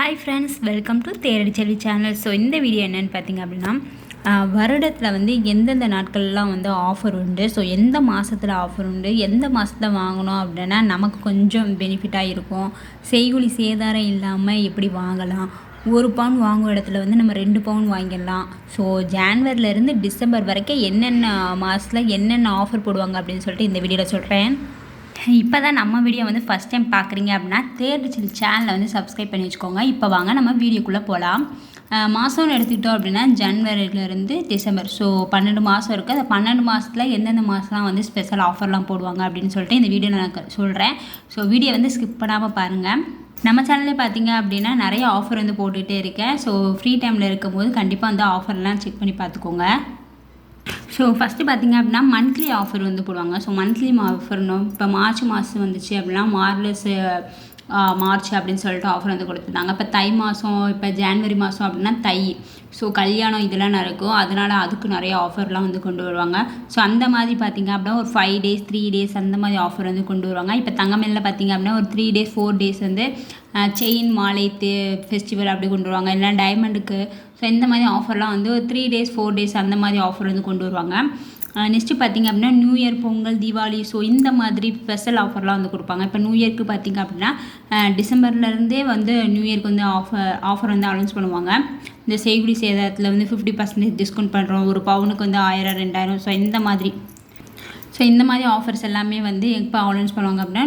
Hi friends, welcome to Theradi Selvi channel. So இந்த video என்னென்னு பார்த்தீங்க அப்படின்னா, வருடத்தில் வந்து எந்தெந்த நாட்கள்லாம் வந்து ஆஃபர் உண்டு, ஸோ எந்த மாதத்தில் ஆஃபர் உண்டு, எந்த மாதத்தில் வாங்கணும் அப்படின்னா நமக்கு கொஞ்சம் பெனிஃபிட்டாக இருக்கும், செய்கூலி சேதாரம் இல்லாமல் எப்படி வாங்கலாம், 1 பவுன் வாங்குற இடத்துல வந்து நம்ம 2 பவுன் வாங்கிடலாம். ஸோ ஜான்வரிலேருந்து டிசம்பர் வரைக்கும் என்னென்ன மாதத்தில் என்னென்ன ஆஃபர் போடுவாங்க அப்படின்னு சொல்லிட்டு இந்த வீடியோவில் சொல்கிறேன். இப்போ தான் நம்ம வீடியோ வந்து ஃபஸ்ட் டைம் பார்க்குறீங்க அப்படின்னா தேர்டு சில் சேனலை வந்து சப்ஸ்கிரைப் பண்ணி வச்சுக்கோங்க. இப்போ வாங்க நம்ம வீடியோக்குள்ளே போகலாம். மாதம்னு எடுத்துக்கிட்டோம் அப்படின்னா ஜனவரிலேருந்து டிசம்பர், ஸோ 12 மாதம் இருக்குது. அந்த 12 மாதத்தில் எந்தெந்த மாதம்லாம் வந்து ஸ்பெஷல் ஆஃபர்லாம் போடுவாங்க அப்படின்னு சொல்லிட்டு இந்த வீடியோ நான் சொல்கிறேன். ஸோ வீடியோ வந்து ஸ்கிப் பண்ணாமல் பாருங்கள். நம்ம சேனல்லே பார்த்தீங்க அப்படின்னா நிறைய ஆஃபர் வந்து போட்டுகிட்டே இருக்கேன். ஸோ ஃப்ரீ டைமில் இருக்கும்போது கண்டிப்பாக வந்து ஆஃபர்லாம் செக் பண்ணி பார்த்துக்கோங்க. ஸோ ஃபஸ்ட்டு பார்த்திங்க அப்படின்னா மந்த்லி ஆஃபர் வந்து போடுவாங்க. ஸோ மந்த்லி ஆஃபர்னும் இப்போ மார்ச் மாதம் வந்துச்சு அப்படின்னா மார்ச் அப்படின்னு சொல்லிட்டு ஆஃபர் வந்து கொடுத்துருந்தாங்க. இப்போ தை மாதம், இப்போ ஜான்வரி மாதம் அப்படின்னா தை, ஸோ கல்யாணம் இதெல்லாம் நடக்கும், அதனால் அதுக்கு நிறைய ஆஃபர்லாம் வந்து கொண்டு வருவாங்க. ஸோ அந்த மாதிரி பார்த்திங்க அப்படின்னா ஒரு 5 days 3 days அந்த மாதிரி ஆஃபர் வந்து கொண்டு வருவாங்க. இப்போ தங்கமேலில் பார்த்திங்க அப்படின்னா ஒரு 3 days 4 days வந்து செயின் மாலை ஃபெஸ்டிவல் அப்படி கொண்டு வருவாங்க. இல்லைனா டைமண்டுக்கு, ஸோ இந்த மாதிரி ஆஃபர்லாம் வந்து ஒரு 3 days 4 days அந்த மாதிரி ஆஃபர் வந்து கொண்டு வருவாங்க. நெக்ஸ்ட்டு பார்த்திங்க அப்படின்னா new year, Pongal, Deepavali, so இந்த மாதிரி ஸ்பெஷல் ஆஃபர்லாம் வந்து கொடுப்பாங்க. இப்போ நியூ இயர்க்கு பார்த்திங்க அப்படின்னா டிசம்பர்லேருந்தே வந்து நியூ இயர்க்கு வந்து ஆஃபர் வந்து அனௌன்ஸ் பண்ணுவாங்க. இந்த செய்கூலி சேதாரத்தில் வந்து 50% டிஸ்கவுண்ட் பண்ணுறோம், 1 பவுனுக்கு வந்து 1000 2000, ஸோ இந்த மாதிரி ஆஃபர்ஸ் எல்லாமே வந்து எப்போ அனௌன்ஸ் பண்ணுவாங்க அப்படின்னா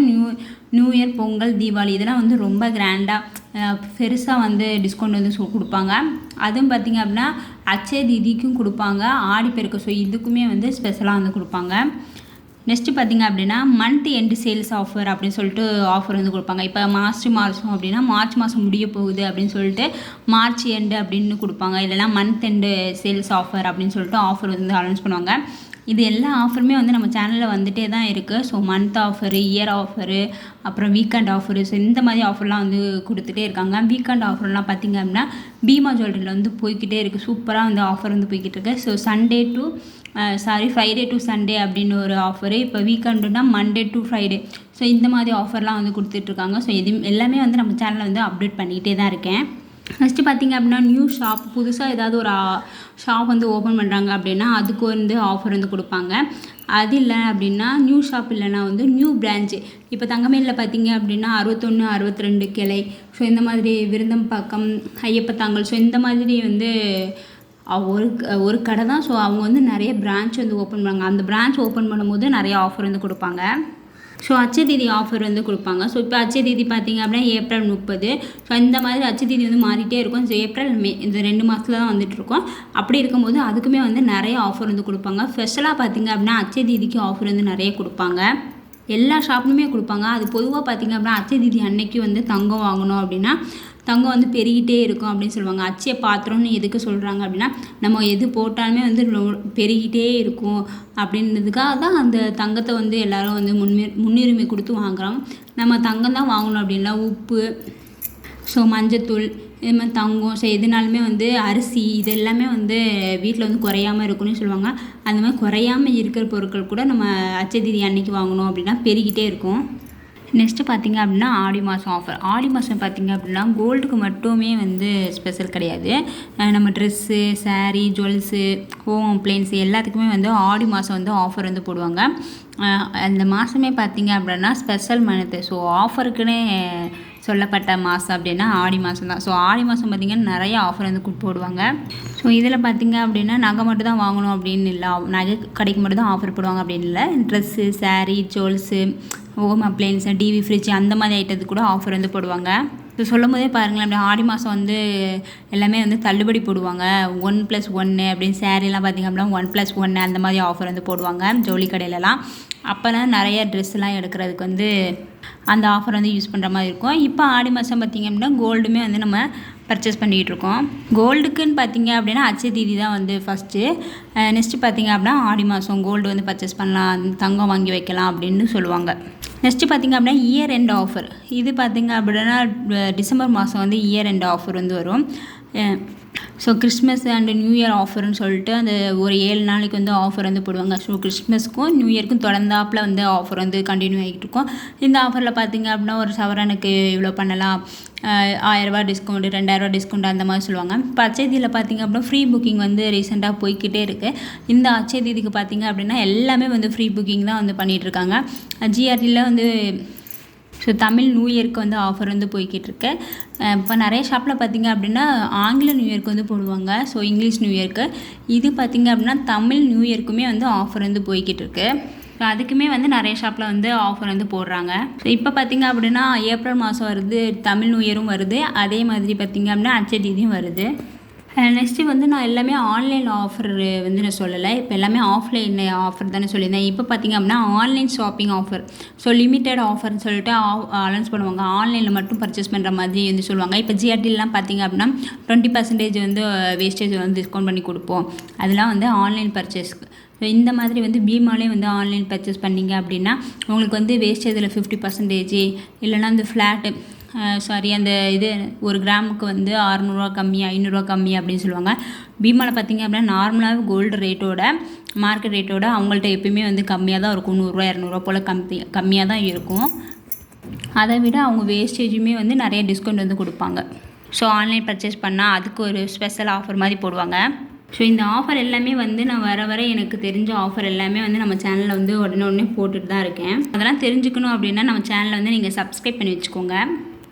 நியூ இயர், பொங்கல், தீபாவளி இதெல்லாம் வந்து ரொம்ப கிராண்டாக பெருசாக வந்து டிஸ்கவுண்ட் வந்து கொடுப்பாங்க. அதுவும் பார்த்திங்க அப்படின்னா அச்சய தீதிக்கும் கொடுப்பாங்க, ஆடிப்பெருக்கு, ஸோ இதுக்குமே வந்து ஸ்பெஷலாக வந்து கொடுப்பாங்க. நெக்ஸ்ட்டு பார்த்திங்க அப்படின்னா மந்த் எண்டு சேல்ஸ் ஆஃபர் அப்படின்னு சொல்லிட்டு ஆஃபர் வந்து கொடுப்பாங்க. இப்போ மார்ச் மாதம் அப்படின்னா மார்ச் மாதம் முடிய போகுது அப்படின்னு சொல்லிட்டு மார்ச் எண்டு அப்படின்னு கொடுப்பாங்க. இல்லைனா மந்த் எண்டு சேல்ஸ் ஆஃபர் அப்படின்னு சொல்லிட்டு ஆஃபர் வந்து அனௌன்ஸ் பண்ணுவாங்க. இது எல்லா ஆஃபருமே வந்து நம்ம சேனலில் வந்துகிட்டே தான் இருக்குது. So month offer, year offer, அப்புறம் வீக்கெண்ட் ஆஃபரு, ஸோ இந்த மாதிரி ஆஃபர்லாம் வந்து கொடுத்துட்டே இருக்காங்க. வீக்கெண்ட் ஆஃபர்லாம் பார்த்திங்க அப்படின்னா பீமா ஜுவல்லரியில் வந்து போய்கிட்டே இருக்குது, சூப்பராக வந்து ஆஃபர் வந்து போய்கிட்டு இருக்குது. ஸோ ஃப்ரைடே டு சண்டே அப்படின்னு ஒரு ஆஃபரு, இப்போ வீக்கெண்டுனா மண்டே டு ஃப்ரைடே, ஸோ இந்த மாதிரி ஆஃபர்லாம் வந்து கொடுத்துட்ருக்காங்க. ஸோ எல்லாமே வந்து நம்ம சேனலில் வந்து அப்டேட் பண்ணிகிட்டே தான் இருக்கேன். ஃபஸ்ட்டு பார்த்திங்க அப்படின்னா நியூ ஷாப், புதுசாக ஏதாவது ஒரு ஷாப் வந்து ஓப்பன் பண்ணுறாங்க அப்படின்னா அதுக்கு வந்து ஆஃபர் வந்து கொடுப்பாங்க. அது இல்லை அப்படின்னா நியூ ஷாப் இல்லைனா வந்து நியூ பிரான்ச்சு, இப்போ தங்கமேலில் பார்த்திங்க அப்படின்னா 61 62 கிளை, ஸோ இந்த மாதிரி விருந்தம்பாக்கம், ஐயப்பத்தாங்கல், ஸோ இந்த மாதிரி வந்து ஒரு கடை தான். ஸோ அவங்க வந்து நிறைய பிரான்ச் வந்து ஓப்பன் பண்ணுவாங்க. அந்த பிரான்ச் ஓப்பன் பண்ணும்போது நிறைய ஆஃபர் வந்து கொடுப்பாங்க. ஸோ அச்சய தீதி ஆஃபர் வந்து கொடுப்பாங்க. ஸோ இப்போ அச்சய தீதி பார்த்திங்க அப்படின்னா ஏப்ரல் 30, ஸோ இந்த மாதிரி அச்சய தீதி வந்து மாறிட்டே இருக்கும். ஸோ ஏப்ரல், மே இந்த 2 மாதத்தில் தான் வந்துட்டுருக்கோம். அப்படி இருக்கும்போது அதுக்குமே வந்து நிறைய ஆஃபர் வந்து கொடுப்பாங்க. ஸ்பெஷலாக பார்த்திங்க அப்படின்னா அச்சய தீதிக்கு ஆஃபர் வந்து நிறைய கொடுப்பாங்க. எல்லா ஷாப்லையுமே கொடுப்பாங்க. அது பொதுவாக பார்த்திங்க அப்படின்னா அச்சய தீதி அன்னைக்கு வந்து தங்கம் வாங்கணும் அப்படின்னா தங்கம் வந்து பெருகிட்டே இருக்கும் அப்படின்னு சொல்லுவாங்க. அச்சய பாத்திரம்னு எதுக்கு சொல்கிறாங்க அப்படின்னா நம்ம எது போட்டாலுமே வந்து பெருகிட்டே இருக்கும் அப்படின்றதுக்காக தான் அந்த தங்கத்தை வந்து எல்லோரும் வந்து முன்னுரிமை கொடுத்து வாங்குறாங்க. நம்ம தங்கம் தான் வாங்கணும் அப்படின்னா உப்பு, ஸோ மஞ்சத்தூள், இது மாதிரி தங்கம், ஸோ எதுனாலுமே வந்து அரிசி, இது எல்லாமே வந்து வீட்டில் வந்து குறையாமல் இருக்குன்னு சொல்லுவாங்க. அந்த மாதிரி குறையாமல் இருக்கிற பொருட்கள் கூட நம்ம அச்சய தீதி அன்னைக்கு வாங்கணும் அப்படின்னா பெருகிட்டே இருக்கும். நெக்ஸ்ட்டு பார்த்திங்க அப்படின்னா ஆடி மாதம் ஆஃபர். ஆடி மாதம் பார்த்திங்க அப்படின்னா கோல்டுக்கு மட்டுமே வந்து ஸ்பெஷல் கிடையாது. நம்ம dress, sari, jewels, home appliance எல்லாத்துக்குமே வந்து ஆடி மாதம் வந்து ஆஃபர் வந்து போடுவாங்க. அந்த மாதமே பார்த்திங்க அப்படின்னா ஸ்பெஷல் மந்த்து, ஸோ ஆஃபருக்குன்னே சொல்லப்பட்ட மாதம் அப்படின்னா ஆடி மாதம் தான். ஸோ ஆடி மாதம் பார்த்திங்கன்னா நிறைய ஆஃபர் வந்து போடுவாங்க. ஸோ இதில் பார்த்திங்க அப்படின்னா நகை மட்டும் தான் வாங்கணும் அப்படின்னு இல்லை, நகை கடைக்கு மட்டும் தான் ஆஃபர் போடுவாங்க அப்படின்னு இல்லை, dress, sari, jewels, home appliances, TV, fridge அந்த மாதிரி ஐட்டத்துக்கு கூட ஆஃபர் வந்து போடுவாங்க. ஸோ சொல்லும் போதே பாருங்களேன், அப்படி ஆடி மாதம் வந்து எல்லாமே வந்து தள்ளுபடி போடுவாங்க. 1+1 அப்படின்னு சாரீலாம் பார்த்திங்க அப்படின்னா 1+1 அந்த மாதிரி ஆஃபர் வந்து போடுவாங்க ஜவுளி கடையிலலாம். அப்போலாம் நிறைய ட்ரெஸ்லாம் எடுக்கிறதுக்கு வந்து அந்த ஆஃபர் வந்து யூஸ் பண்ணுற மாதிரி இருக்கும். இப்போ ஆடி மாதம் பார்த்திங்க அப்படின்னா கோல்டுமே வந்து நம்ம பர்ச்சேஸ் பண்ணிகிட்டு இருக்கோம். கோல்டுக்குன்னு பார்த்திங்க அப்படின்னா அச்சய தீதி தான் வந்து ஃபஸ்ட்டு. நெக்ஸ்ட்டு பார்த்திங்க அப்படின்னா ஆடி மாதம் கோல்டு வந்து பர்ச்சேஸ் பண்ணலாம், தங்கம் வாங்கி வைக்கலாம் அப்படின்னு சொல்லுவாங்க. நெக்ஸ்ட்டு பார்த்திங்க அப்படின்னா இயர் எண்ட் ஆஃபர். இது பார்த்திங்க அப்படின்னா டிசம்பர் மாதம் வந்து இயர் எண்ட் ஆஃபர் வந்து வரும். So Christmas and new year ஆஃபர்னு சொல்லிட்டு அந்த ஒரு 7 நாளைக்கு வந்து ஆஃபர் வந்து போடுவாங்க. ஸோ கிறிஸ்மஸ்க்கும் நியூ இயர்க்கும் தொடர்ந்தாப்பில் வந்து ஆஃபர் வந்து கண்டினியூ ஆகிட்டு இருக்கும். இந்த ஆஃபரில் பார்த்திங்க அப்படின்னா ஒரு சவரனுக்கு இவ்வளோ பண்ணலாம், ₹1000 டிஸ்கவுண்ட், ₹2000 டிஸ்கவுண்ட் அந்த மாதிரி சொல்லுவாங்க. இப்போ அச்சய தீதியில் பார்த்திங்க அப்படின்னா ஃப்ரீ புக்கிங் வந்து ரீசெண்டாக போய்கிட்டே இருக்குது. இந்த அச்சய தீதிக்கு பார்த்திங்க அப்படின்னா எல்லாமே வந்து ஃப்ரீ புக்கிங் தான் வந்து பண்ணிகிட்ருக்காங்க. ஜிஆர்டியில் வந்து ஸோ தமிழ் நியூ இயருக்கு வந்து ஆஃபர் வந்து போய்கிட்டுருக்கு. இப்போ நிறைய ஷாப்பில் பார்த்திங்க அப்படின்னா ஆங்கில நியூ இயருக்கு வந்து போடுவாங்க. ஸோ இங்கிலீஷ் நியூ இயருக்கு இது பார்த்திங்க அப்படின்னா தமிழ் நியூ இயருக்குமே வந்து ஆஃபர் வந்து போய்கிட்டுருக்கு. ஸோ அதுக்குமே வந்து நிறைய ஷாப்பில் வந்து ஆஃபர் வந்து போடுறாங்க. ஸோ இப்போ பார்த்திங்க அப்படின்னா ஏப்ரல் மாதம் வருது, தமிழ் நியூ இயரும் வருது, அதே மாதிரி பார்த்திங்க அப்படின்னா அச்சய தீதியும் வருது. நெக்ஸ்ட்டு வந்து நான் எல்லாமே ஆன்லைன் ஆஃபர் வந்து நான் சொல்லலை, இப்போ எல்லாமே ஆஃப்லைன் ஆஃபர் தானே சொல்லியிருந்தேன். இப்போ பார்த்திங்க அப்படின்னா online shopping offer, so limited ஆஃபர்னு சொல்லிட்டு அனௌன்ஸ் பண்ணுவாங்க. ஆன்லைனில் மட்டும் பர்ச்சேஸ் பண்ணுற மாதிரி வந்து சொல்லுவாங்க. இப்போ ஜிஆர்டிலாம் பார்த்திங்க அப்படின்னா 20% வந்து வேஸ்டேஜ் வந்து டிஸ்கவுண்ட் பண்ணி கொடுப்போம். அதெல்லாம் வந்து ஆன்லைன் பர்ச்சேஸ்க்கு. ஸோ இந்த மாதிரி வந்து பீமாலே வந்து ஆன்லைன் பர்ச்சேஸ் பண்ணிங்க அப்படின்னா உங்களுக்கு வந்து வேஸ்டேஜில் 50% இல்லைனா அந்த ஃப்ளாட்டு அந்த இது 1 கிராமுக்கு வந்து ₹600 கம்மி, ₹500 கம்மி அப்படின்னு சொல்லுவாங்க. பீமாவில் பார்த்திங்க அப்படின்னா நார்மலாகவே கோல்டு ரேட்டோட மார்க்கெட் ரேட்டோட அவங்கள்ட்ட எப்பயுமே வந்து கம்மியாக தான் இருக்கும். ₹100 ₹200 போல் கம்மியாக தான் இருக்கும். அதை விட அவங்க வேஸ்டேஜுமே வந்து நிறைய டிஸ்கவுண்ட் வந்து கொடுப்பாங்க. ஸோ ஆன்லைன் பர்ச்சேஸ் பண்ணால் அதுக்கு ஒரு ஸ்பெஷல் ஆஃபர் மாதிரி போடுவாங்க. ஸோ இந்த ஆஃபர் எல்லாமே வந்து நான் வர எனக்கு தெரிஞ்ச ஆஃபர் எல்லாமே வந்து நம்ம சேனலில் வந்து உடனே போட்டுட்டு தான் இருக்கேன். அதெல்லாம் தெரிஞ்சுக்கணும் அப்படின்னா நம்ம சேனலை வந்து நீங்கள் சப்ஸ்கிரைப் பண்ணி வச்சுக்கோங்க.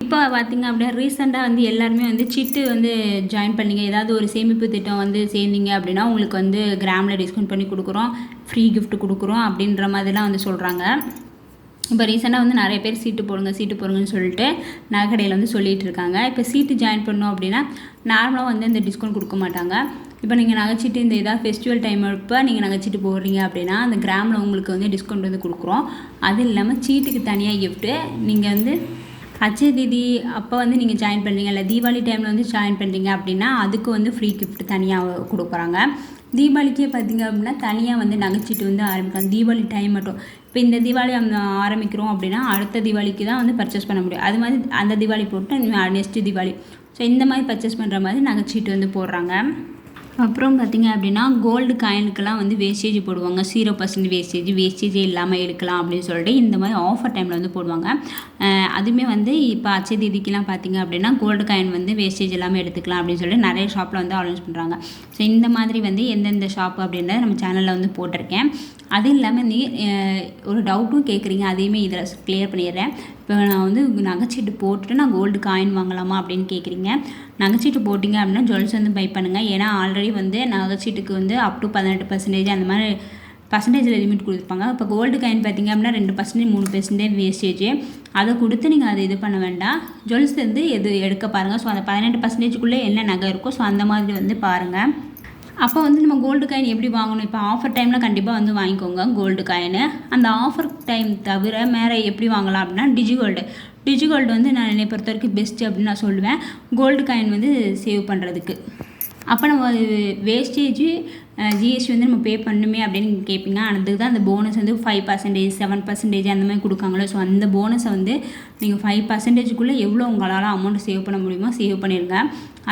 இப்போ பார்த்திங்க அப்படின்னா ரீசெண்டாக வந்து எல்லாருமே வந்து சிட்டு வந்து ஜாயின் பண்ணிங்க, ஏதாவது ஒரு சேமிப்பு திட்டம் வந்து சேர்ந்திங்க அப்படின்னா உங்களுக்கு வந்து கிராமில் டிஸ்கவுண்ட் பண்ணி கொடுக்குறோம், ஃப்ரீ கிஃப்ட் கொடுக்குறோம் அப்படின்ற மாதிரிலாம் வந்து சொல்கிறாங்க. இப்போ ரீசெண்டாக வந்து நிறைய பேர் சீட்டு போடுங்கன்னு சொல்லிட்டு நகைக்கடையில் வந்து சொல்லிகிட்டு இருக்காங்க. இப்போ சீட்டு ஜாயின் பண்ணோம் அப்படின்னா நார்மலாக வந்து இந்த டிஸ்கவுண்ட் கொடுக்க மாட்டாங்க. இப்போ நீங்கள் நகைச்சீட்டு இந்த ஏதாவது ஃபெஸ்டிவல் டைம் இப்போ நீங்கள் நகைச்சீட்டு போடுறீங்க அப்படின்னா அந்த கிராமில் உங்களுக்கு வந்து டிஸ்கவுண்ட் வந்து கொடுக்குறோம். அது இல்லாமல் சீட்டுக்கு தனியாக கிஃப்ட்டு நீங்கள் வந்து அச்சய தீதி அப்போ வந்து நீங்கள் ஜாயின் பண்ணுறீங்க, இல்லை தீபாவளி டைமில் வந்து ஜாயின் பண்ணுறீங்க அப்படின்னா அதுக்கு வந்து ஃப்ரீ கிஃப்ட் தனியாக கொடுக்குறாங்க. தீபாவளிக்கே பார்த்திங்க அப்படின்னா தனியாக வந்து நகைச்சீட்டு வந்து ஆரம்பிக்கலாம். தீபாவளி டைம் மட்டும். இப்போ இந்த தீபாவளி ஆரம்பிக்கிறோம் அப்படின்னா அடுத்த தீபாவளிக்கு தான் வந்து பர்ச்சேஸ் பண்ண முடியும். அது மாதிரி அந்த தீபாவளி போட்டு நெக்ஸ்ட்டு தீபாவளி, ஸோ இந்த மாதிரி பர்ச்சேஸ் பண்ணுற மாதிரி நகைச்சீட்டு வந்து போடுறாங்க. அப்புறம் பார்த்திங்க அப்படின்னா கோல்டு காயினுக்கெல்லாம் வந்து வேஸ்டேஜ் போடுவாங்க. 0% வேஸ்டேஜே இல்லாமல் எடுக்கலாம் அப்படின்னு சொல்லிட்டு இந்த மாதிரி ஆஃபர் டைமில் வந்து போடுவாங்க. அதுவுமே வந்து இப்போ அச்சய தீதிக்கெலாம் பார்த்திங்க அப்படின்னா கோல்டு காயின் வந்து வேஸ்டேஜ் இல்லாமல் எடுத்துக்கலாம் அப்படின்னு சொல்லிட்டு நிறைய ஷாப்பில் வந்து அனௌன்ஸ் பண்ணுறாங்க. ஸோ இந்த மாதிரி வந்து எந்தெந்த ஷாப் அப்படின்றத நம்ம சேனலில் வந்து போட்டிருக்கேன். அது இல்லாமல் ஒரு டவுட்டும் கேட்குறீங்க, அதையுமே இதில் கிளியர் பண்ணிடுறேன். இப்போ நான் வந்து நகைச்சீட்டு போட்டுட்டு நான் கோல்டு காயின் வாங்கலாமா அப்படின்னு கேட்குறீங்க. நகைச்சீட்டு போட்டிங்க அப்படின்னா ஜுவல்ஸ் வந்து பை பண்ணுங்கள். ஏன்னா ஆல்ரெடி வந்து நகைச்சீட்டுக்கு வந்து அப் டு 18% அந்த மாதிரி பர்சன்டேஜில் லிமிட் கொடுத்துருப்பாங்க. இப்போ கோல்டு காயின் பார்த்திங்க அப்படின்னா 2% 3% வேஸ்டேஜ் அதை கொடுத்து நீங்கள் அதை இது பண்ண வேண்டாம். ஜுவல்ஸ் வந்து எது எடுக்க பாருங்கள். ஸோ அந்த 18%க்குள்ளே என்ன நகை இருக்கோ ஸோ அந்த மாதிரி வந்து பாருங்கள். அப்போ வந்து நம்ம கோல்டு காயின் எப்படி வாங்கணும், இப்போ ஆஃபர் டைமில் கண்டிப்பாக வந்து வாங்கிக்கோங்க கோல்டு காயின். அந்த ஆஃபர் டைம் தவிர வேறு எப்படி வாங்கலாம் அப்படின்னா டிஜிகோல்டு வந்து நான் என்னை பொறுத்த வரைக்கும் பெஸ்ட்டு அப்படின்னு நான் சொல்லுவேன் கோல்டு காயின் வந்து சேவ் பண்ணுறதுக்கு. அப்போ நம்ம வேஸ்டேஜ் ஜிஎஸ்டி வந்து நம்ம பே பண்ணணுமே அப்படின்னு நீங்கள் கேட்பீங்க. அதுக்கு தான் அந்த போனஸ் வந்து 5%, 7% அந்த மாதிரி கொடுக்காங்களோ. ஸோ அந்த போனஸை வந்து நீங்கள் 5%க்குள்ளே எவ்வளோ உங்களால் அமௌண்ட் சேவ் பண்ண முடியுமோ சேவ் பண்ணிடுங்க.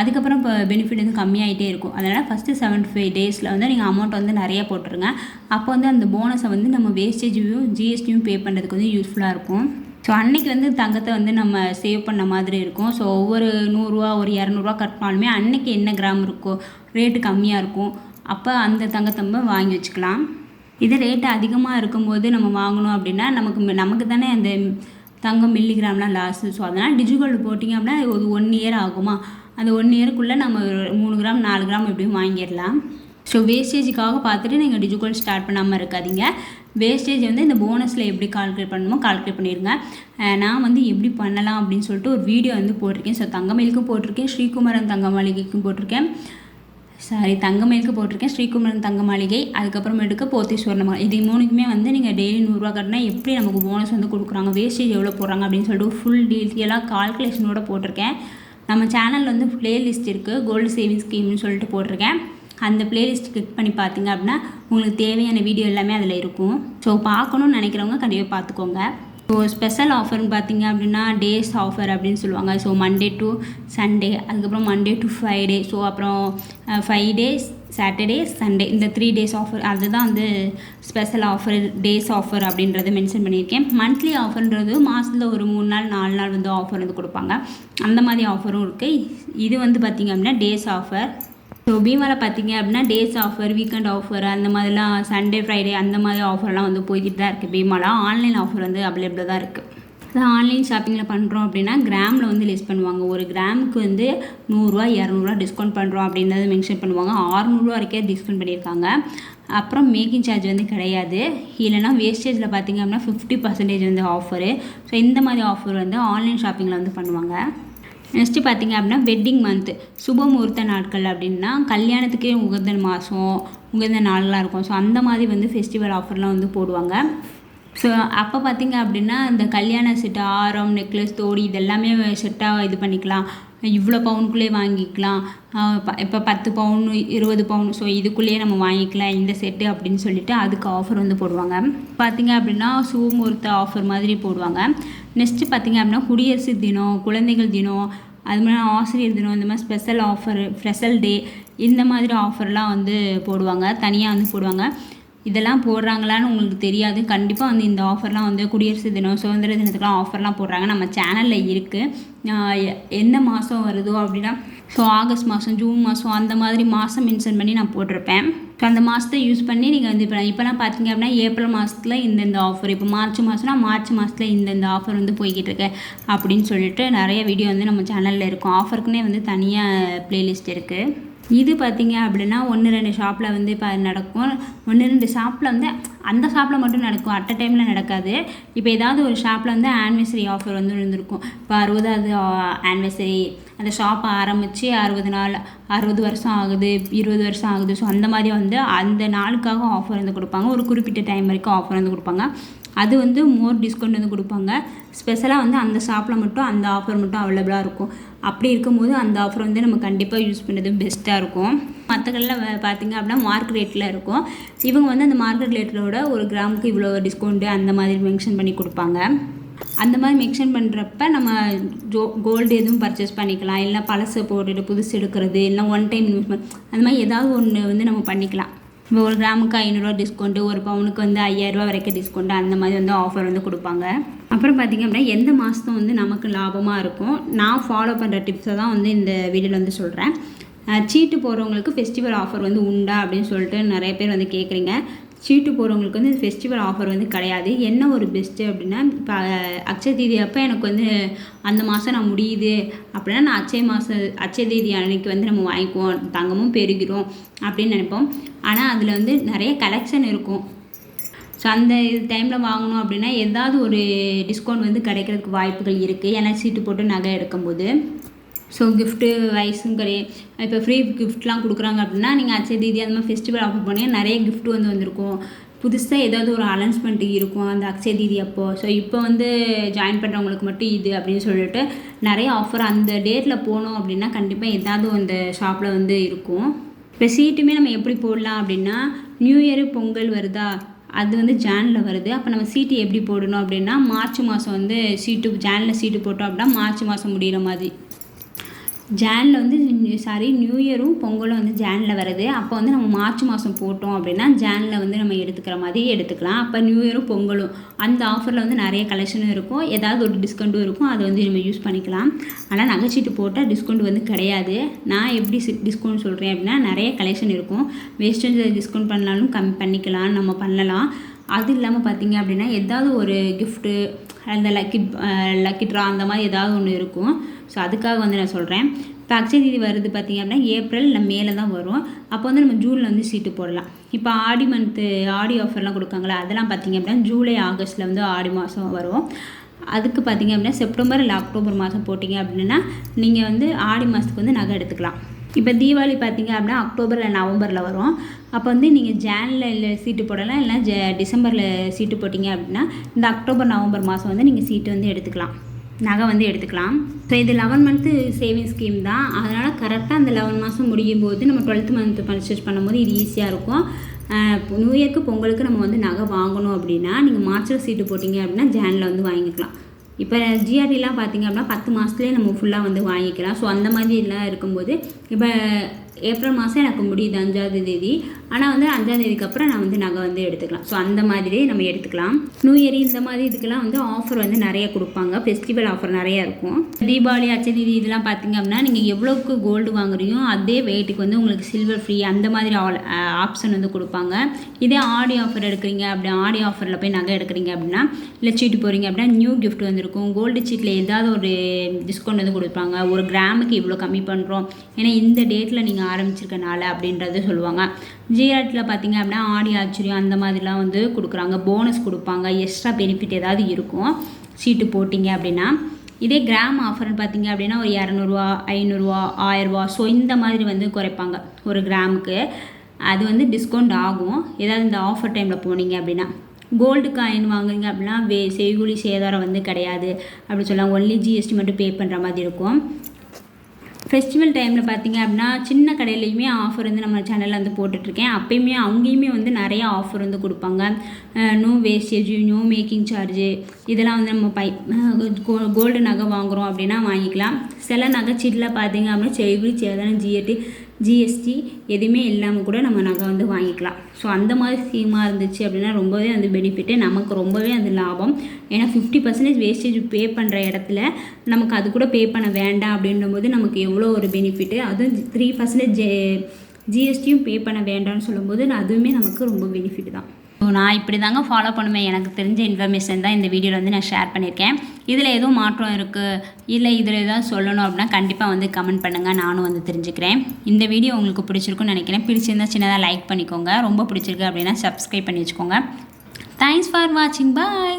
அதுக்கப்புறம் இப்போ பெனிஃபிட் வந்து கம்மியாகிட்டே இருக்கும். அதனால் ஃபஸ்ட்டு 75 டேஸில் வந்து நீங்கள் அமௌண்ட் வந்து நிறையா போட்டுருங்க. அப்போ வந்து அந்த போனஸை வந்து நம்ம வேஸ்டேஜையும் ஜிஎஸ்டியும் பே பண்ணுறதுக்கு வந்து யூஸ்ஃபுல்லாக இருக்கும். ஸோ அன்றைக்கி வந்து தங்கத்தை வந்து நம்ம சேவ் பண்ண மாதிரி இருக்கும். ஸோ ஒவ்வொரு ₹100 ஒரு ₹200 கட்டினாலுமே அன்றைக்கி என்ன கிராம் இருக்கோ ரேட்டு கம்மியாக இருக்கும். அப்போ அந்த தங்கத்தை நம்ம வாங்கி வச்சுக்கலாம். இது ரேட்டு அதிகமாக இருக்கும்போது நம்ம வாங்கணும் அப்படின்னா நமக்கு தானே அந்த தங்கம் மில்லிகிராம்லாம் லாஸு. ஸோ அதனால் டிஜிகோல்டு போட்டிங்க அப்படின்னா ஒரு 1 இயர் ஆகுமா, அந்த 1 இயருக்குள்ளே நம்ம 3 கிராம் 4 கிராம் எப்படியும் வாங்கிடலாம். ஸோ வேஸ்டேஜுக்காக பார்த்துட்டு நீங்கள் டிஜிகோல்டு ஸ்டார்ட் பண்ணாமல் இருக்காதீங்க. வேஸ்டேஜ் வந்து இந்த போனஸில் எப்படி கால்குலேட் பண்ணணுமோ கால்குலேட் பண்ணிடுங்க. நான் வந்து எப்படி பண்ணலாம் அப்படின்னு சொல்லிட்டு ஒரு வீடியோ வந்து போட்டிருக்கேன். ஸோ தங்கமயிலுக்கும் போட்டிருக்கேன், ஸ்ரீகுமரன் தங்க மாளிகைக்கும் போட்டிருக்கேன். தங்கமயிலுக்கு போட்டிருக்கேன், ஸ்ரீகுமரன் தங்க மாளிகை, அதுக்கப்புறமேட்டுக்கு போத்தீஸ்வரன் இது 3க்குமே வந்து நீங்கள் டெய்லி ₹100 கட்டினா எப்படி நமக்கு போனஸ் வந்து கொடுக்குறாங்க, வேஸ்டேஜ் எவ்வளோ போடுறாங்க அப்படின்னு சொல்லிட்டு ஃபுல் டீட்டெயிலாக கால்குலேஷனோட போட்டிருக்கேன். நம்ம சேனலில் வந்து ப்ளேலிஸ்ட் இருக்குது, கோல்டு சேவிங் ஸ்கீம்னு சொல்லிட்டு போட்டிருக்கேன். அந்த பிளேலிஸ்ட் கிளிக் பண்ணி பார்த்தீங்க அப்படின்னா உங்களுக்கு தேவையான வீடியோ எல்லாமே அதில் இருக்கும். ஸோ பார்க்கணுன்னு நினைக்கிறவங்க கண்டிப்பாக பார்த்துக்கோங்க. ஸோ ஸ்பெஷல் ஆஃபர்னு பார்த்தீங்க அப்படின்னா டேஸ் ஆஃபர் அப்படின்னு சொல்லுவாங்க. ஸோ மண்டே டு சண்டே, அதுக்கப்புறம் மண்டே டு ஃப்ரைடே, ஸோ அப்புறம் 5 டேஸ் சாட்டர்டே சண்டே, இந்த 3 டேஸ் ஆஃபர், அதுதான் வந்து ஸ்பெஷல் ஆஃபர் டேஸ் ஆஃபர் அப்படின்றத மென்ஷன் பண்ணியிருக்கேன். மந்த்லி ஆஃபர்ன்றது மாதத்தில் ஒரு 3 நாள் 4 நாள் வந்து ஆஃபர் வந்து கொடுப்பாங்க. அந்த மாதிரி ஆஃபரும் இருக்குது. இது வந்து பார்த்திங்க அப்படின்னா டேஸ் ஆஃபர். ஸோ பீமாவில் பார்த்தீங்க அப்படின்னா டேஸ் ஆஃபர், வீக்கெண்ட் ஆஃபர், அந்த மாதிரிலாம் சண்டே ஃப்ரைடே அந்த மாதிரி ஆஃபர்லாம் வந்து போய்கிட்டு தான் இருக்குது. பீமாவில் ஆன்லைன் ஆஃபர் வந்து அவைலபிளாக தான் இருக்குது. அதான் ஆன்லைன் ஷாப்பிங்கில் பண்ணுறோம் அப்படின்னா கிராமில் வந்து லிஸ்ட் பண்ணுவாங்க. ஒரு கிராமுக்கு வந்து 100 200 டிஸ்கவுண்ட் பண்ணுறோம் அப்படின்றத மென்ஷன் பண்ணுவாங்க. 600 வரைக்கும் டிஸ்கவுண்ட் பண்ணியிருக்காங்க. அப்புறம் மேக்கிங் சார்ஜ் வந்து கிடையாது. இல்லைனா வேஸ்டேஜில் பார்த்திங்க அப்படின்னா 50% வந்து ஆஃபரு. ஸோ இந்த மாதிரி ஆஃபர் வந்து ஆன்லைன் ஷாப்பிங்கில் வந்து பண்ணுவாங்க. நெக்ஸ்ட்டு பார்த்திங்க அப்படின்னா வெட்டிங் மந்த்து, சுபமுகூர்த்த நாட்கள் அப்படின்னா கல்யாணத்துக்கே உகந்த மாதம், உகந்த நாள்லாம் இருக்கும். ஸோ அந்த மாதிரி வந்து ஃபெஸ்டிவல் ஆஃபர்லாம் வந்து போடுவாங்க. ஸோ அப்போ பார்த்திங்க அப்படின்னா இந்த கல்யாண செட்டு, ஆரம், நெக்லஸ், தோடி இதெல்லாமே செட்டாக இது பண்ணிக்கலாம். இவ்வளோ பவுனுக்குள்ளே வாங்கிக்கலாம். இப்போ 10 பவுன் 20 பவுன், ஸோ இதுக்குள்ளேயே நம்ம வாங்கிக்கலாம் இந்த செட்டு அப்படின்னு சொல்லிட்டு அதுக்கு ஆஃபர் வந்து போடுவாங்க. பார்த்திங்க அப்படின்னா சுபமுகூர்த்த ஆஃபர் மாதிரி போடுவாங்க. நெக்ஸ்ட்டு பார்த்திங்க அப்படின்னா குடியரசு தினம், குழந்தைகள் தினம், அது மாதிரி ஆசிரியர் தினம், இந்த மாதிரி ஸ்பெஷல் ஆஃபர், ஸ்பெஷல் டே, இந்த மாதிரி ஆஃபர்லாம் வந்து போடுவாங்க, தனியாக வந்து போடுவாங்க. இதெல்லாம் போடுறாங்களான்னு உங்களுக்கு தெரியாது. கண்டிப்பாக வந்து இந்த ஆஃபர்லாம் வந்து குடியரசு தினம், சுதந்திர தினத்துக்குலாம் ஆஃபர்லாம் போடுறாங்க. நம்ம சேனலில் இருக்குது. எந்த மாதம் வருதோ அப்படின்னா, ஸோ ஆகஸ்ட் மாதம், ஜூன் மாதம், அந்த மாதிரி மாதம் மென்ஷன் பண்ணி நான் போட்டிருப்பேன். ஸோ அந்த மாதத்தை யூஸ் பண்ணி நீங்கள் வந்து இப்போலாம் பார்த்தீங்க அப்படின்னா ஏப்ரல் மாதத்தில் இந்தந்த ஆஃபர், இப்போ மார்ச் மாதம்னா மார்ச் மாதத்தில் இந்தந்த ஆஃபர் வந்து போய்கிட்டு இருக்கு அப்படின்னு சொல்லிட்டு நிறைய வீடியோ வந்து நம்ம சேனலில் இருக்கும். ஆஃபருக்குன்னே வந்து தனியாக ப்ளேலிஸ்ட் இருக்குது. இது பார்த்திங்க அப்படின்னா 1-2 ஷாப்பில் வந்து இப்போ நடக்கும். 1-2 ஷாப்பில் வந்து அந்த ஷாப்பில் மட்டும் நடக்கும், அட் அ டைமில் நடக்காது. இப்போ ஏதாவது ஒரு ஷாப்பில் வந்து ஆனிவர்சரி ஆஃபர் வந்து இருந்திருக்கும். இப்போ 60வது ஆனிவர்சரி, அந்த ஷாப் ஆரம்பித்து 60 நாள், 60 வருஷம் ஆகுது, 20 வருஷம் ஆகுது. ஸோ அந்த மாதிரி வந்து அந்த நாளுக்காக ஆஃபர் வந்து கொடுப்பாங்க. ஒரு குறிப்பிட்ட டைம் வரைக்கும் ஆஃபர் வந்து கொடுப்பாங்க. அது வந்து மோர் டிஸ்கவுண்ட் வந்து கொடுப்பாங்க. ஸ்பெஷலாக வந்து அந்த ஷாப்பில் மட்டும் அந்த ஆஃபர் மட்டும் அவைலபிளாக இருக்கும். அப்படி இருக்கும்போது அந்த ஆஃபர் வந்து நம்ம கண்டிப்பாக யூஸ் பண்ணுறது பெஸ்ட்டாக இருக்கும். மற்ற கடையில் பார்த்திங்க அப்படின்னா மார்க்கெட் ரேட்டில் இருக்கும். இவங்க வந்து அந்த மார்க்கெட் ரேட்டோட ஒரு கிராமுக்கு இவ்வளோ டிஸ்கவுண்ட்டு அந்த மாதிரி மென்ஷன் பண்ணி கொடுப்பாங்க. அந்த மாதிரி மென்ஷன் பண்ணுறப்ப நம்ம கோல்டு எதுவும் பர்ச்சேஸ் பண்ணிக்கலாம். இல்லை பழசை போட்டுட்டு புதுசு எடுக்கிறது, இல்லை ஒன் டைம் இன்வெஸ்ட்மெண்ட், அந்த மாதிரி ஏதாவது ஒன்று வந்து நம்ம பண்ணிக்கலாம். இப்போ ஒரு கிராமுக்கு 500 டிஸ்கவுண்ட்டு, ஒரு பவுனுக்கு வந்து 5000 வரைக்கும் டிஸ்கவுண்ட்டு, அந்த மாதிரி வந்து ஆஃபர் வந்து கொடுப்பாங்க. அப்புறம் பார்த்திங்க அப்படின்னா எந்த மாதம் வந்து நமக்கு லாபமாக இருக்கும், நான் ஃபாலோ பண்ணுற டிப்ஸை தான் வந்து இந்த வீடியோவில் வந்து சொல்கிறேன். சீட்டு போகிறவங்களுக்கு ஃபெஸ்டிவல் ஆஃபர் வந்து உண்டா அப்படின்னு சொல்லிட்டு நிறைய பேர் வந்து கேட்குறீங்க. சீட்டு போகிறவங்களுக்கு வந்து ஃபெஸ்டிவல் ஆஃபர் வந்து கிடையாது. என்ன ஒரு பெஸ்ட்டு அப்படின்னா, இப்போ அட்சய தீதி அப்போ எனக்கு வந்து அந்த மாதம் நான் முடியுது அப்படின்னா நான் அட்சய தீதி அன்னைக்கு வந்து நம்ம வாங்கிக்குவோம், தங்கமும் பெருகிறோம் அப்படின்னு நினைப்போம். ஆனால் அதில் வந்து நிறைய கலெக்ஷன் இருக்கும். ஸோ அந்த டைமில் வாங்கணும் அப்படின்னா ஏதாவது ஒரு டிஸ்கவுண்ட் வந்து கிடைக்கிறதுக்கு வாய்ப்புகள் இருக்குது. ஏன்னா சீட்டு போட்டு நகை எடுக்கும்போது. ஸோ கிஃப்ட்டு வைஸும் கிடையாது. இப்போ ஃப்ரீ கிஃப்ட்லாம் கொடுக்குறாங்க அப்படின்னா நீங்கள் அட்சய தீதி அந்த மாதிரி ஃபெஸ்டிவல் ஆஃபர் பண்ணிங்கன்னா நிறைய கிஃப்ட் வந்து வந்திருக்கும். புதுசாக ஏதாவது ஒரு அனௌன்ஸ்மெண்ட் இருக்கும் அந்த அட்சய தீதி அப்போது. ஸோ இப்போ வந்து ஜாயின் பண்ணுறவங்களுக்கு மட்டும் இது அப்படின்னு சொல்லிட்டு நிறைய ஆஃபர் அந்த டேட்டில் போனோம் அப்படின்னா கண்டிப்பாக ஏதாவது அந்த ஷாப்பில் வந்து இருக்கும். இப்போ சீட்டுமே நம்ம எப்படி போடலாம் அப்படின்னா, நியூ இயரு பொங்கல் வருதா, அது வந்து ஜானில் வருது. அப்போ நம்ம சீட்டு எப்படி போடணும் அப்படின்னா, மார்ச் மாதம் வந்து ஜானில் சீட்டு போட்டோம் அப்படின்னா மார்ச் மாதம் முடிகிற மாதிரி. ஜானில் வந்து நியூ இயரும் பொங்கலும் வந்து ஜானில் வருது. அப்போ வந்து நம்ம மார்ச் மாதம் போட்டோம் அப்படின்னா ஜானில் வந்து நம்ம எடுத்துக்கிற மாதிரி எடுத்துக்கலாம். அப்போ நியூ இயரும் பொங்கலும் அந்த ஆஃபரில் வந்து நிறைய கலெக்ஷனும் இருக்கும், ஏதாவது ஒரு டிஸ்கவுண்ட்டும் இருக்கும். அதை வந்து நம்ம யூஸ் பண்ணிக்கலாம். ஆனால் நகைச்சீட்டு போட்டால் டிஸ்கவுண்ட் வந்து கிடையாது. நான் எப்படி டிஸ்கவுண்ட் சொல்கிறேன் அப்படின்னா, நிறைய கலெக்ஷன் இருக்கும். வேஸ்டேஜ் டிஸ்கவுண்ட் பண்ணாலும் கம்மி பண்ணிக்கலாம், நம்ம பண்ணலாம். அது இல்லாமல் பார்த்திங்க அப்படின்னா ஏதாவது ஒரு கிஃப்ட்டு, அந்த லக்கி ட்ரா அந்த மாதிரி ஏதாவது ஒன்று இருக்கும். ஸோ அதுக்காக வந்து நான் சொல்கிறேன். இப்போ அட்சய தீதி வருது பார்த்திங்க அப்படின்னா ஏப்ரல் இல்லை மேலே தான் வரும். அப்போ வந்து நம்ம ஜூனில் வந்து சீட்டு போடலாம். இப்போ ஆடி ஆஃபர்லாம் கொடுக்காங்களா, அதெல்லாம் பார்த்திங்க அப்படின்னா ஜூலை ஆகஸ்ட்டில் வந்து ஆடி மாதம் வரும். அதுக்கு பார்த்திங்க அப்படின்னா செப்டம்பர் இல்லை அக்டோபர் மாதம் போட்டிங்க அப்படின்னா நீங்கள் வந்து ஆடி மாதத்துக்கு வந்து நகை எடுத்துக்கலாம். இப்போ தீபாவளி பார்த்திங்க அப்படின்னா அக்டோபர் இல்லை நவம்பரில் வரும். அப்போ வந்து நீங்கள் ஜானில் இல்லை சீட்டு போடலாம், இல்லைனா டிசம்பரில் சீட்டு போட்டிங்க அப்படின்னா இந்த அக்டோபர் நவம்பர் மாதம் வந்து நீங்கள் சீட்டு வந்து எடுத்துக்கலாம். நகை வந்து எடுத்துக்கலாம். ஸோ இது 11 மந்த்து சேவிங் ஸ்கீம் தான். அதனால் கரெக்டாக அந்த 11 மாதம் முடியும் போது நம்ம 12th மந்த் பர்ச்சேஸ் பண்ணும்போது இது ஈஸியாக இருக்கும். நியூ இயர்க்கு பொங்கலுக்கு நம்ம வந்து நகை வாங்கணும் அப்படின்னா நீங்கள் மார்ச்சில் சீட்டு போட்டிங்க அப்படின்னா ஜானில் வந்து வாங்கிக்கலாம். இப்போ ஜிஆர்டிலாம் பார்த்திங்க அப்படின்னா 10 மாதத்துலேயே நம்ம ஃபுல்லாக வந்து வாங்கிக்கலாம். ஸோ அந்த மாதிரிலாம் இருக்கும்போது இப்போ ஏப்ரல் மாதம் எனக்கு முடியுது 5ஆம் தேதி. ஆனால் வந்து 5ஆம் தேதிக்கு அப்புறம் நான் வந்து நகை வந்து எடுத்துக்கலாம். ஸோ அந்த மாதிரி நம்ம எடுத்துக்கலாம். நியூ இயர் இந்த மாதிரி இதுக்கெல்லாம் வந்து ஆஃபர் வந்து நிறைய கொடுப்பாங்க. ஃபெஸ்டிவல் ஆஃபர் நிறையா இருக்கும். தீபாவளி அச்சதீதி இதெல்லாம் பார்த்திங்க அப்படின்னா நீங்கள் எவ்வளோக்கு கோல்டு வாங்குறீங்களோ அதே வெயிட்டுக்கு வந்து உங்களுக்கு சில்வர் ஃப்ரீ அந்த மாதிரி ஆப்ஷன் வந்து கொடுப்பாங்க. இதே ஆடி ஆஃபர் எடுக்கிறீங்க அப்படி ஆடி ஆஃபரில் போய் நகை எடுக்கிறீங்க அப்படின்னா இல்லை சீட்டு போகிறீங்க அப்படின்னா நியூ கிஃப்ட் வந்துருக்கும். கோல்டு சீட்டில் ஏதாவது ஒரு டிஸ்கவுண்ட் வந்து கொடுப்பாங்க. ஒரு கிராமுக்கு இவ்வளோ கம்மி பண்ணுறோம் ஏன்னா இந்த டேட்டில் நீங்கள் ஆரம்பிச்சிருக்கனால அப்படின்றது சொல்லுவாங்க. ஜிஆர்டியில் பார்த்திங்க அப்படின்னா ஆடி ஆச்சரியம் அந்த மாதிரிலாம் வந்து கொடுக்குறாங்க. போனஸ் கொடுப்பாங்க. எக்ஸ்ட்ரா பெனிஃபிட் ஏதாவது இருக்கும் சீட்டு போட்டிங்க அப்படின்னா. இதே கிராம் ஆஃபர்னு பார்த்திங்க அப்படின்னா ஒரு 200 500 1000 ஸோ இந்த மாதிரி வந்து குறைப்பாங்க ஒரு கிராமுக்கு. அது வந்து டிஸ்கவுண்ட் ஆகும் ஏதாவது இந்த ஆஃபர் டைமில் போனீங்க அப்படின்னா. கோல்டு காயின் வாங்குறீங்க அப்படின்னா செய்கூலி சேதாரம் வந்து கிடையாது அப்படி சொல்லலாம். ஒன்லி ஜிஎஸ்டி மட்டும் பே பண்ணுற மாதிரி இருக்கும். ஃபெஸ்டிவல் டைமில் பார்த்திங்க அப்படின்னா சின்ன கடையிலையுமே ஆஃபர் வந்து நம்ம சேனலில் வந்து போட்டுட்ருக்கேன். அப்போயுமே அங்கேயுமே வந்து நிறைய ஆஃபர் வந்து கொடுப்பாங்க. No wastage, no making charge இதெல்லாம் வந்து நம்ம கோல்டு நகை வாங்குகிறோம் அப்படின்னா வாங்கிக்கலாம். சில நகைச்சீட்டில் பார்த்திங்க அப்படின்னா செய்கூலி சேதாரம் ஜிஎஸ்டி எதுவுமே இல்லாமல் கூட நம்ம நகை வந்து வாங்கிக்கலாம். ஸோ அந்த மாதிரி ஸ்கீமாக இருந்துச்சு அப்படின்னா ரொம்பவே அந்த பெனிஃபிட்டு நமக்கு ரொம்பவே அந்த லாபம். ஏன்னா 50% வேஸ்டேஜ் பே பண்ணுற இடத்துல நமக்கு அது கூட பே பண்ண வேண்டாம் அப்படின்னும்போது நமக்கு எவ்வளோ ஒரு பெனிஃபிட்டு. அதுவும் 3% ஜிஎஸ்டியும் பே பண்ண வேண்டாம்னு சொல்லும்போது அதுவுமே நமக்கு ரொம்ப பெனிஃபிட் தான். ஸோ நான் இப்படி தாங்க ஃபாலோ பண்ணுவேன். எனக்கு தெரிஞ்ச இன்ஃபர்மேஷன் தான் இந்த வீடியோவில் வந்து நான் ஷேர் பண்ணியிருக்கேன். இதில் எதுவும் மாற்றம் இருக்குது இல்லை இதில் எதாவது சொல்லணும் அப்படின்னா கண்டிப்பாக வந்து கமெண்ட் பண்ணுங்கள். நானும் வந்து தெரிஞ்சுக்கிறேன். இந்த வீடியோ உங்களுக்கு பிடிச்சிருக்குன்னு நினைக்கிறேன். பிடிச்சிருந்தா சின்னதாக லைக் பண்ணிக்கோங்க. ரொம்ப பிடிச்சிருக்கு அப்படின்னா சப்ஸ்கிரைப் பண்ணி வச்சுக்கோங்க. தேங்க்ஸ் ஃபார் வாட்சிங். பாய்.